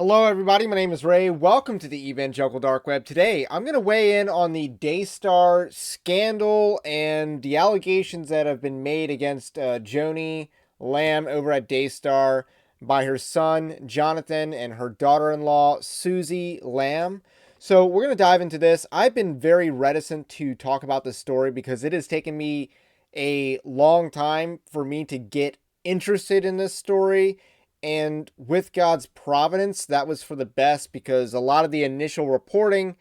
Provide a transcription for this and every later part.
Hello, everybody. My name is Ray. Welcome to the Evangelical Dark Web. Today, I'm going to weigh in on the Daystar scandal and the allegations that have been made against Joni Lamb over at Daystar by her son, Jonathan, and her daughter in law, Susie Lamb. So, we're going to dive into this. I've been very reticent to talk about this story because it has taken me a long time for me to get interested in this story, and with God's providence, that was for the best because a lot of the initial reporting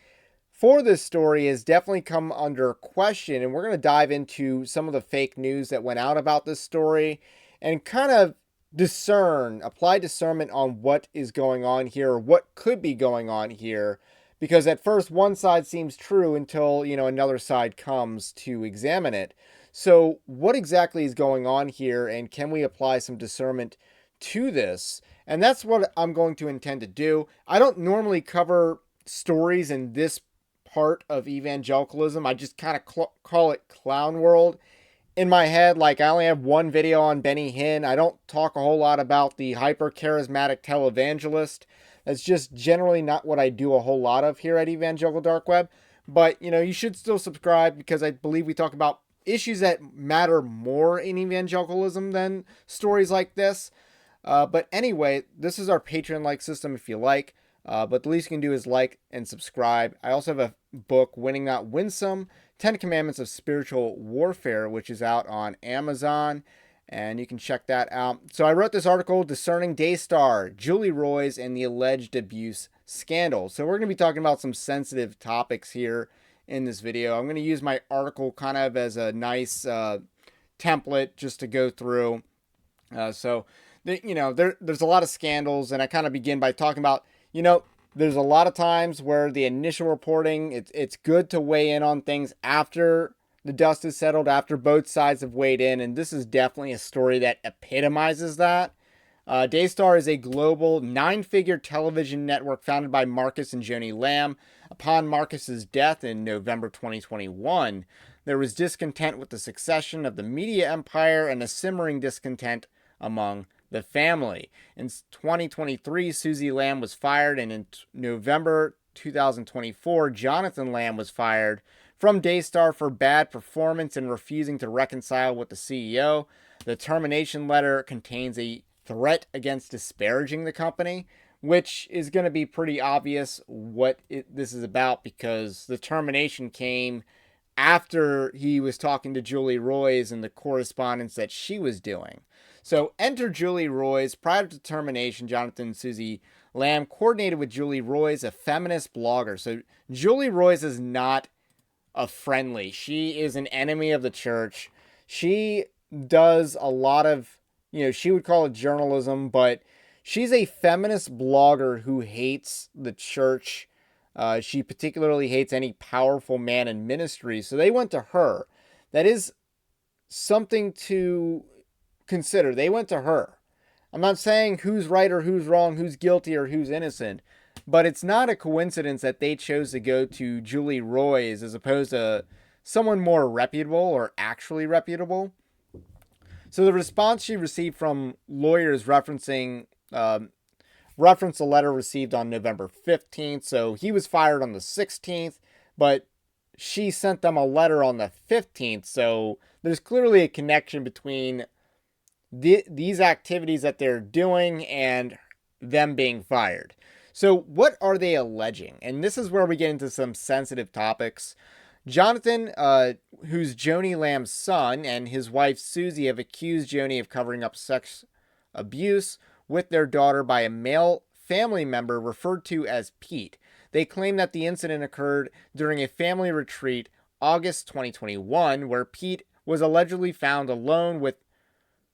for this story has definitely come under question. And we're going to dive into some of the fake news that went out about this story and kind of apply discernment on what is going on here, or what could be going on here. Because at first, one side seems true until, another side comes to examine it. So, what exactly is going on here, and can we apply some discernment to this? And that's what I'm going to intend to do. I don't normally cover stories in this part of evangelicalism. I just kind of call it clown world in my head. Like, I only have one video on Benny Hinn. I don't talk a whole lot about the hyper charismatic televangelist. That's just generally not what I do a whole lot of here at Evangelical Dark Web. But, you should still subscribe because I believe we talk about issues that matter more in evangelicalism than stories like this. But anyway, this is our Patreon-like system if you like. But the least you can do is like and subscribe. I also have a book, Winning Not Winsome, 10 Commandments of Spiritual Warfare, which is out on Amazon. And you can check that out. So I wrote this article, Discerning Daystar, Julie Roys, and the Alleged Abuse Scandal. So we're going to be talking about some sensitive topics here in this video. I'm going to use my article kind of as a nice template just to go through. There's a lot of scandals, and I kind of begin by talking about, there's a lot of times where the initial reporting, it's good to weigh in on things after the dust is settled, after both sides have weighed in, and this is definitely a story that epitomizes that. Daystar is a global 9-figure television network founded by Marcus and Joni Lamb. Upon Marcus's death in November 2021, there was discontent with the succession of the media empire and a simmering discontent among the family. In 2023, Susie Lamb was fired, and in November 2024, Jonathan Lamb was fired from Daystar for bad performance and refusing to reconcile with the CEO. The termination letter contains a threat against disparaging the company, which is going to be pretty obvious what this is about, because the termination came after he was talking to Julie Roys and the correspondence that she was doing. So enter Julie Roys. Prior to termination, Jonathan and Susie Lamb coordinated with Julie Roys, a feminist blogger. So Julie Roys is not a friendly. She is an enemy of the church. She does a lot of, she would call it journalism, but she's a feminist blogger who hates the church. She particularly hates any powerful man in ministry. So they went to her. That is something to consider. They went to her. I'm not saying who's right or who's wrong, who's guilty or who's innocent, but it's not a coincidence that they chose to go to Julie Roys as opposed to someone more reputable or actually reputable. So the response she received from lawyers reference a letter received on November 15th. So he was fired on the 16th, but she sent them a letter on the 15th. So there's clearly a connection between these activities that they're doing and them being fired. So what are they alleging? And this is where we get into some sensitive topics. Jonathan, who's Joni Lamb's son, and his wife Susie have accused Joni of covering up sex abuse with their daughter by a male family member referred to as Pete. They claim that the incident occurred during a family retreat August 2021, where Pete was allegedly found alone with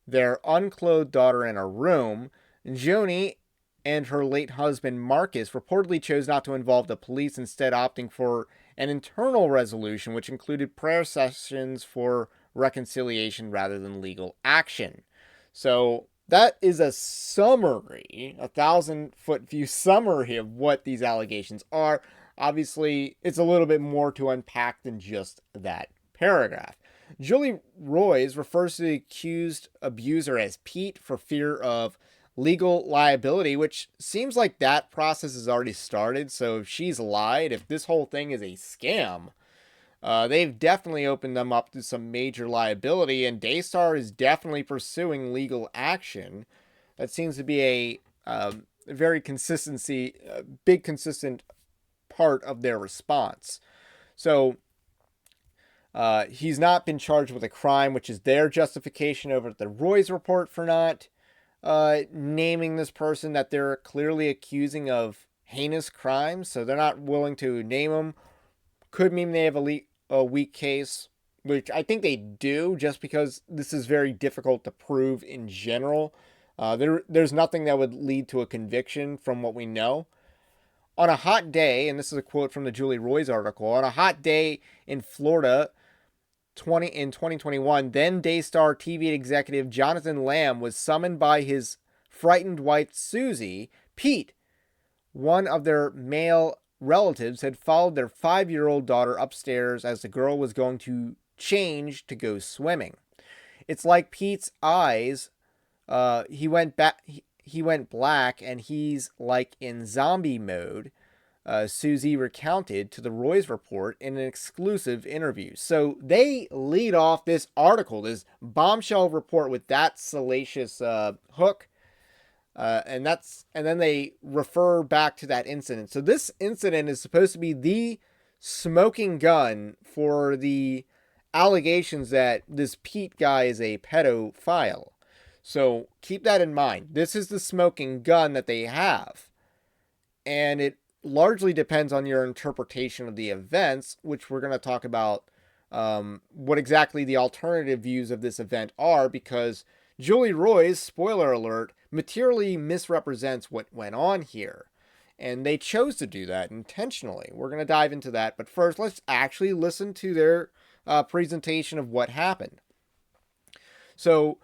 their unclothed daughter in a room. Joni and her late husband Marcus reportedly chose not to involve the police, instead opting for an internal resolution which included prayer sessions for reconciliation rather than legal action. So that is a summary, a 1,000-foot view summary of what these allegations are. Obviously, it's a little bit more to unpack than just that paragraph. Julie Roys refers to the accused abuser as Pete for fear of legal liability, which seems like that process has already started. So if she's lied, if this whole thing is a scam, they've definitely opened them up to some major liability, and Daystar is definitely pursuing legal action. That seems to be a very big consistent part of their response. So he's not been charged with a crime, which is their justification over at the Roy's report for not naming this person that they're clearly accusing of heinous crimes. So they're not willing to name him. Could mean they have a weak case, which I think they do, just because this is very difficult to prove in general. There's nothing that would lead to a conviction from what we know. On a hot day, and this is a quote from the Julie Roy's article, on a hot day in Florida, in 2021, then Daystar TV executive Jonathan Lamb was summoned by his frightened wife Susie. Pete, one of their male relatives, had followed their 5-year-old daughter upstairs as the girl was going to change to go swimming. It's like Pete's eyes. He went back. He went black, and he's like in zombie mode. Susie recounted to the Roy's report in an exclusive interview. So they lead off this article, this bombshell report, with that salacious hook. And then they refer back to that incident. So this incident is supposed to be the smoking gun for the allegations that this Pete guy is a pedophile. So keep that in mind. This is the smoking gun that they have. And it largely depends on your interpretation of the events, which we're going to talk about what exactly the alternative views of this event are, because Julie Roy's, spoiler alert, materially misrepresents what went on here. And they chose to do that intentionally. We're going to dive into that. But first, let's actually listen to their presentation of what happened. So,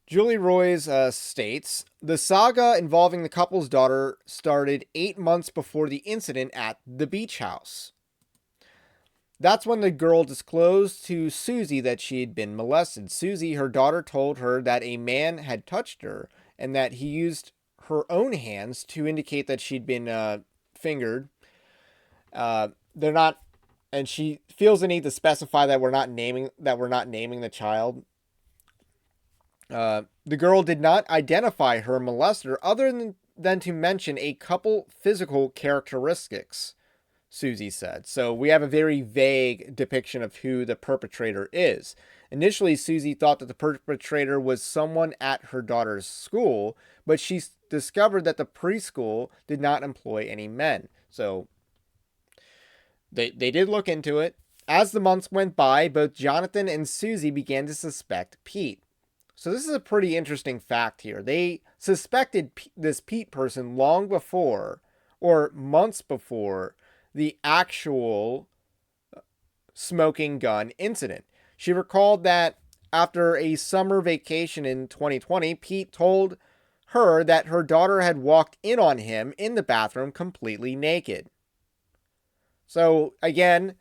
Julie Roy's states, the saga involving the couple's daughter started 8 months before the incident at the beach house. That's when the girl disclosed to Susie that she had been molested. Susie, her daughter, told her that a man had touched her and that he used her own hands to indicate that she'd been fingered. They're not, and she feels the need to specify that we're not naming the child. The girl did not identify her molester other than to mention a couple physical characteristics, Susie said. So we have a very vague depiction of who the perpetrator is. Initially, Susie thought that the perpetrator was someone at her daughter's school, but she discovered that the preschool did not employ any men. So they did look into it. As the months went by, both Jonathan and Susie began to suspect Pete. So this is a pretty interesting fact here. They suspected this Pete person long before, or months before, the actual smoking gun incident. She recalled that after a summer vacation in 2020, Pete told her that her daughter had walked in on him in the bathroom completely naked. So again,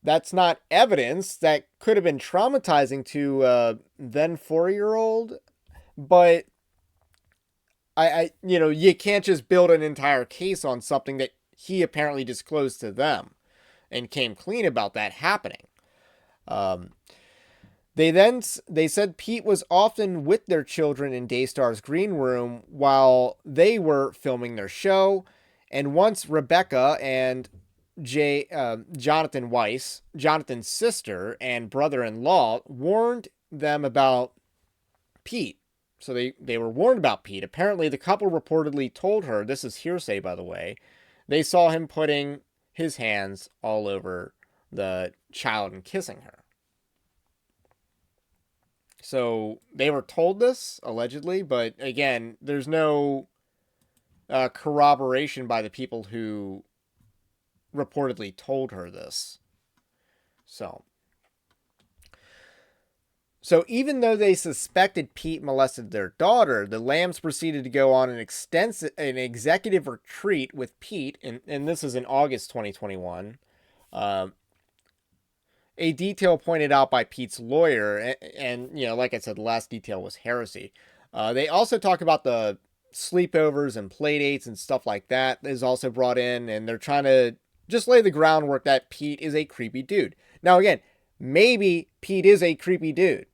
that's not evidence. That could have been traumatizing to a then 4-year-old, but you can't just build an entire case on something that he apparently disclosed to them and came clean about that happening. They said Pete was often with their children in Daystar's green room while they were filming their show, and once Rebecca and Jonathan Weiss, Jonathan's sister and brother-in-law, warned them about Pete. So they were warned about Pete. Apparently, the couple reportedly told her, this is hearsay by the way, they saw him putting his hands all over the child and kissing her. So they were told this, allegedly, but again, there's no corroboration by the people who reportedly told her this. So even though they suspected Pete molested their daughter, the Lambs proceeded to go on an executive retreat with Pete, and this is in August 2021. A detail pointed out by Pete's lawyer, and like I said, the last detail was heresy. They also talk about the sleepovers and play dates and stuff like that is also brought in, and they're trying to just lay the groundwork that Pete is a creepy dude. Now, again, maybe Pete is a creepy dude.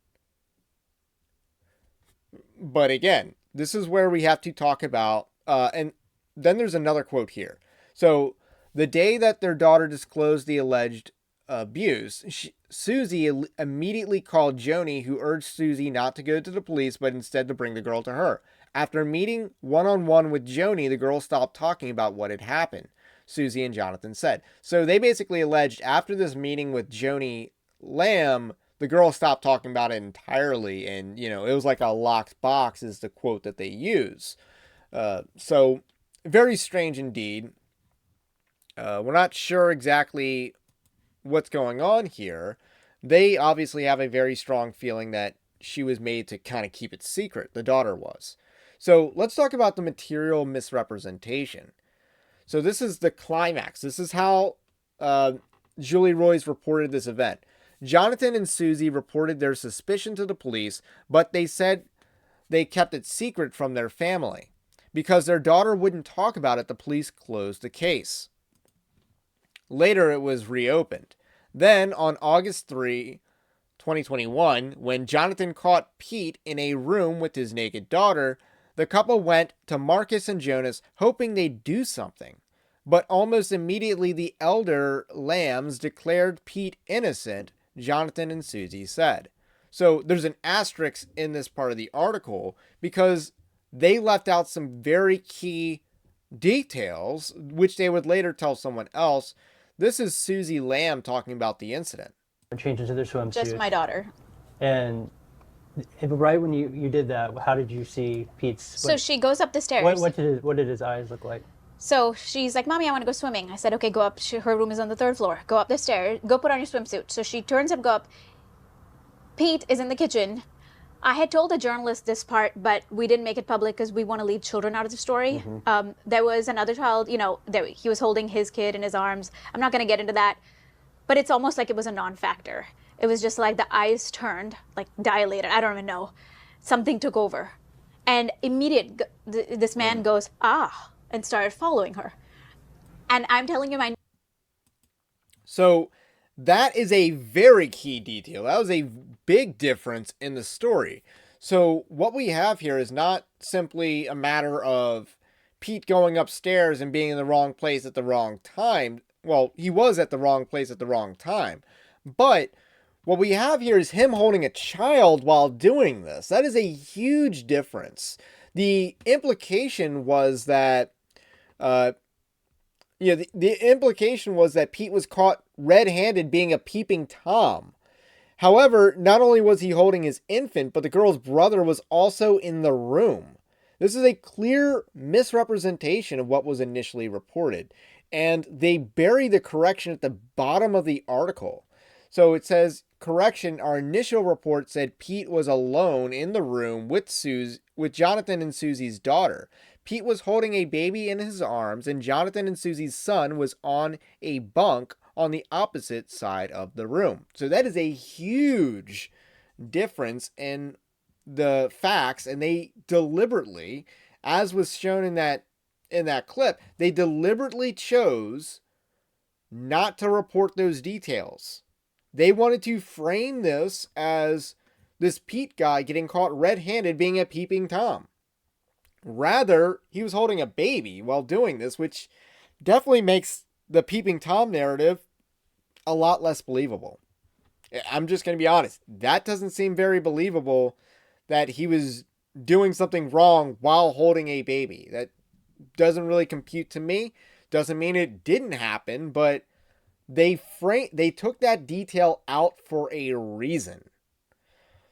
But again, this is where we have to talk about, and then there's another quote here. So, the day that their daughter disclosed the alleged abuse, Susie immediately called Joni, who urged Susie not to go to the police, but instead to bring the girl to her. After meeting one-on-one with Joni, the girl stopped talking about what had happened, Susie and Jonathan said. So they basically alleged after this meeting with Joni Lamb, the girl stopped talking about it entirely, and, it was like a locked box is the quote that they use. So very strange indeed. We're not sure exactly what's going on here. They obviously have a very strong feeling that she was made to kind of keep it secret. The daughter was. So let's talk about the material misrepresentation. So this is the climax. This is how Julie Roys reported this event. Jonathan and Susie reported their suspicion to the police, but they said they kept it secret from their family. Because their daughter wouldn't talk about it, the police closed the case. Later, it was reopened. Then, on August 3, 2021, when Jonathan caught Pete in a room with his naked daughter, the couple went to Marcus and Jonas hoping they'd do something. But almost immediately, the elder Lambs declared Pete innocent, Jonathan and Susie said. So there's an asterisk in this part of the article because they left out some very key details, which they would later tell someone else. This is Susie Lamb talking about the incident. Change into their swimsuit. Just my daughter. And right when you did that, how did you see Pete's? So she goes up the stairs. What did his eyes look like? So she's like, Mommy, I want to go swimming. I said, okay, go up. Her room is on the 3rd floor. Go up the stairs. Go put on your swimsuit. So she turns him, go up. Pete is in the kitchen. I had told a journalist this part, but we didn't make it public because we want to leave children out of the story. Mm-hmm. There was another child, he was holding his kid in his arms. I'm not going to get into that, but it's almost like it was a non-factor. It was just like the eyes turned, like dilated. I don't even know. Something took over. And this man goes, and started following her. And I'm telling you So that is a very key detail. That was a big difference in the story. So what we have here is not simply a matter of Pete going upstairs and being in the wrong place at the wrong time. Well, he was at the wrong place at the wrong time. But what we have here is him holding a child while doing this. That is a huge difference. The implication was that the implication was that Pete was caught red-handed being a peeping Tom. However, not only was he holding his infant, but the girl's brother was also in the room. This is a clear misrepresentation of what was initially reported, and they bury the correction at the bottom of the article. So it says, correction, our initial report said Pete was alone in the room with Jonathan and Susie's daughter. Pete was holding a baby in his arms, and Jonathan and Susie's son was on a bunk on the opposite side of the room. So that is a huge difference in the facts, and they deliberately, as was shown in that clip, they deliberately chose not to report those details. They wanted to frame this as this Pete guy getting caught red-handed being a peeping Tom. Rather, he was holding a baby while doing this, which definitely makes the peeping Tom narrative a lot less believable. I'm just going to be honest. That doesn't seem very believable that he was doing something wrong while holding a baby. That doesn't really compute to me. Doesn't mean it didn't happen, but they took that detail out for a reason.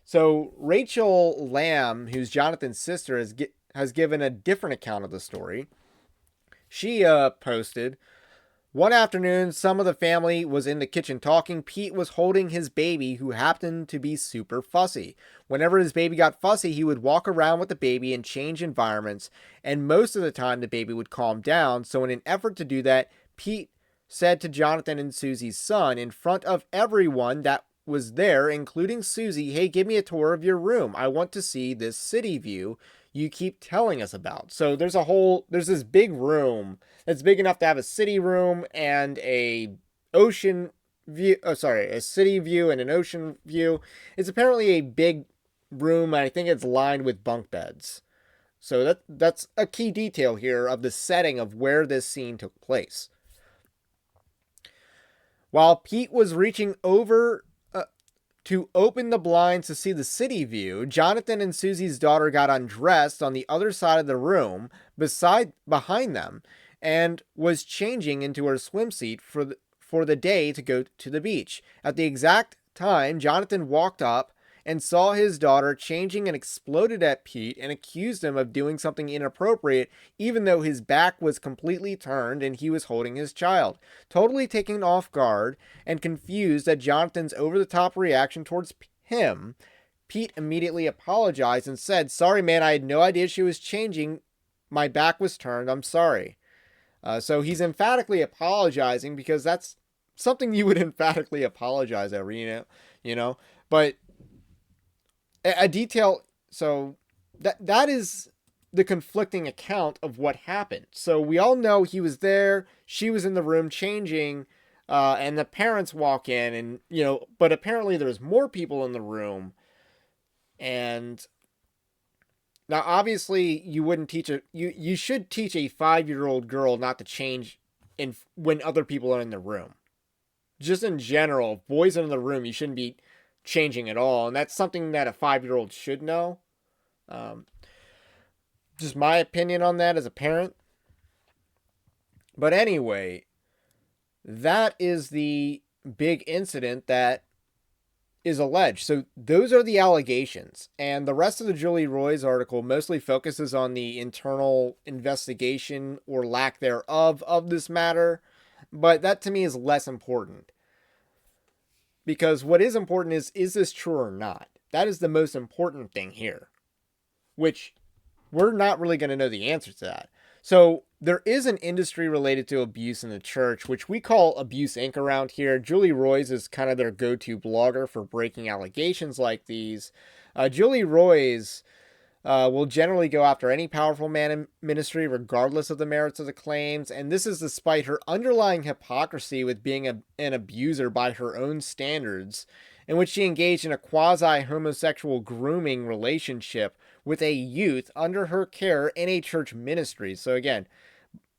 So Rachel Lamb, who's Jonathan's sister, has given a different account of the story. She posted, one afternoon, some of the family was in the kitchen talking. Pete was holding his baby, who happened to be super fussy. Whenever his baby got fussy, he would walk around with the baby and change environments, and most of the time the baby would calm down. So in an effort to do that, Pete said to Jonathan and Susie's son in front of everyone that was there, including Susie. Hey, give me a tour of your room. I want to see this city view you keep telling us about. So there's this big room that's big enough to have a city room and a ocean view. Oh, sorry, a city view and an ocean view. It's apparently a big room, and I think it's lined with bunk beds. So that's a key detail here of the setting of where this scene took place. While Pete was reaching over to open the blinds to see the city view, Jonathan and Susie's daughter got undressed on the other side of the room behind them and was changing into her swimsuit for the day to go to the beach. At the exact time, Jonathan walked up and saw his daughter changing and exploded at Pete and accused him of doing something inappropriate, even though his back was completely turned and he was holding his child. Totally taken off guard and confused at Jonathan's over-the-top reaction towards him, Pete immediately apologized and said, "Sorry, man, I had no idea she was changing. My back was turned. I'm sorry." So he's emphatically apologizing because that's something you would emphatically apologize over, you know. But a detail, so that is the conflicting account of what happened. So we all know he was there, she was in the room changing, and the parents walk in, and but apparently there's more people in the room. And now obviously you wouldn't teach you should teach a 5-year-old girl not to change when other people are in the room. Just in general, if boys are in the room, you shouldn't be changing at all, and that's something that a 5-year-old should know. Just my opinion on that as a parent. But anyway, that is the big incident that is alleged. So those are the allegations, and the rest of the Julie Roy's article mostly focuses on the internal investigation or lack thereof of this matter, but that to me is less important. Because what is important is this true or not? That is the most important thing here, which we're not really going to know the answer to that. So there is an industry related to abuse in the church, which we call Abuse Inc. around here. Julie Roy's is kind of their go-to blogger for breaking allegations like these. Julie Roy's will generally go after any powerful man in ministry, regardless of the merits of the claims, and this is despite her underlying hypocrisy with being an abuser by her own standards, in which she engaged in a quasi-homosexual grooming relationship with a youth under her care in a church ministry. So again,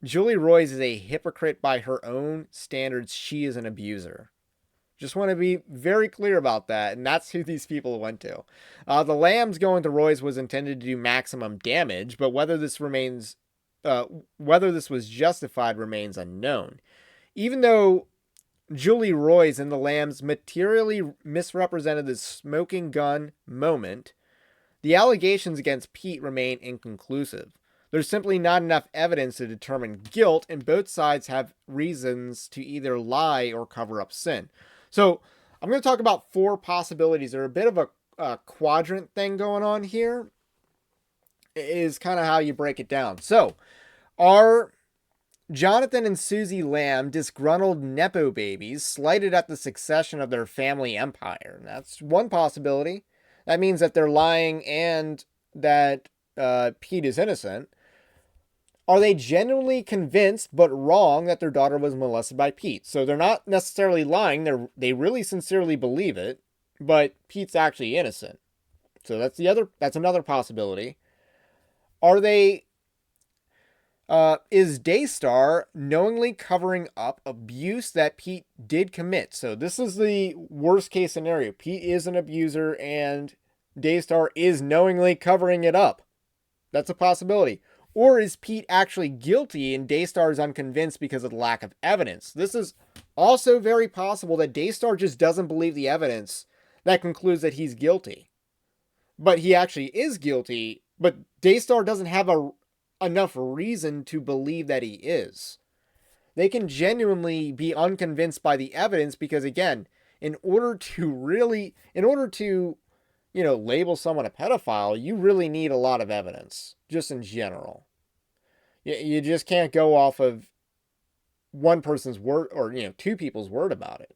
Julie Roy's is a hypocrite by her own standards. She is an abuser. Just want to be very clear about that, and that's who these people went to. The Lambs going to Roy's was intended to do maximum damage, but whether this was justified remains unknown. Even though Julie Roy's and the Lambs materially misrepresented the smoking gun moment, the allegations against Pete remain inconclusive. There's simply not enough evidence to determine guilt, and both sides have reasons to either lie or cover up sin. So I'm going to talk about 4 possibilities. There are a bit of a quadrant thing going on here. It is kind of how you break it down. So are Jonathan and Susie Lamb disgruntled Nepo babies slighted at the succession of their family empire? That's one possibility. That means that they're lying and that Pete is innocent. Are they genuinely convinced but wrong that their daughter was molested by Pete? So they're not necessarily lying. They really sincerely believe it, but Pete's actually innocent. So that's another possibility. Are they is Daystar knowingly covering up abuse that Pete did commit? So this is the worst case scenario. Pete is an abuser and Daystar is knowingly covering it up. That's a possibility. Or is Pete actually guilty and Daystar is unconvinced because of the lack of evidence? This is also very possible that Daystar just doesn't believe the evidence that concludes that he's guilty. But he actually is guilty, but Daystar doesn't have enough reason to believe that he is. They can genuinely be unconvinced by the evidence because, again, in order to label someone a pedophile, you really need a lot of evidence, just in general. You just can't go off of one person's word or, 2 people's word about it.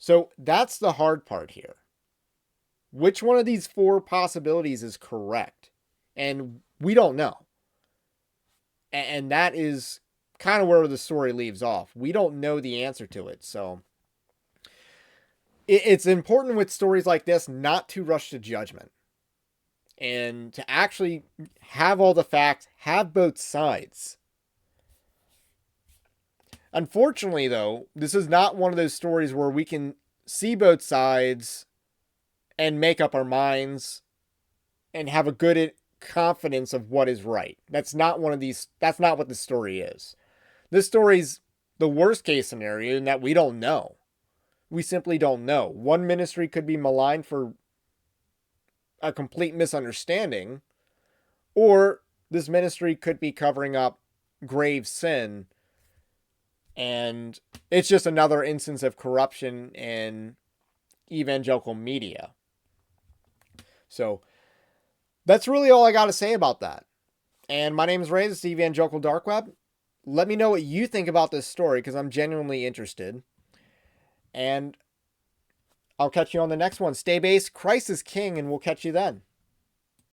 So that's the hard part here. Which one of these four possibilities is correct? And we don't know. And that is kind of where the story leaves off. We don't know the answer to it. So it's important with stories like this not to rush to judgment and to actually have all the facts, have both sides. Unfortunately, though, this is not one of those stories where we can see both sides and make up our minds and have a good confidence of what is right. That's not one of these, that's not what the story is. This story's the worst case scenario in that we don't know. We simply don't know. One ministry could be maligned for a complete misunderstanding, or this ministry could be covering up grave sin, and it's just another instance of corruption in evangelical media. So that's really all I got to say about that. And my name is Ray. This is the Evangelical Dark Web. Let me know what you think about this story because I'm genuinely interested. And I'll catch you on the next one. Stay based, Christ is King, and we'll catch you then.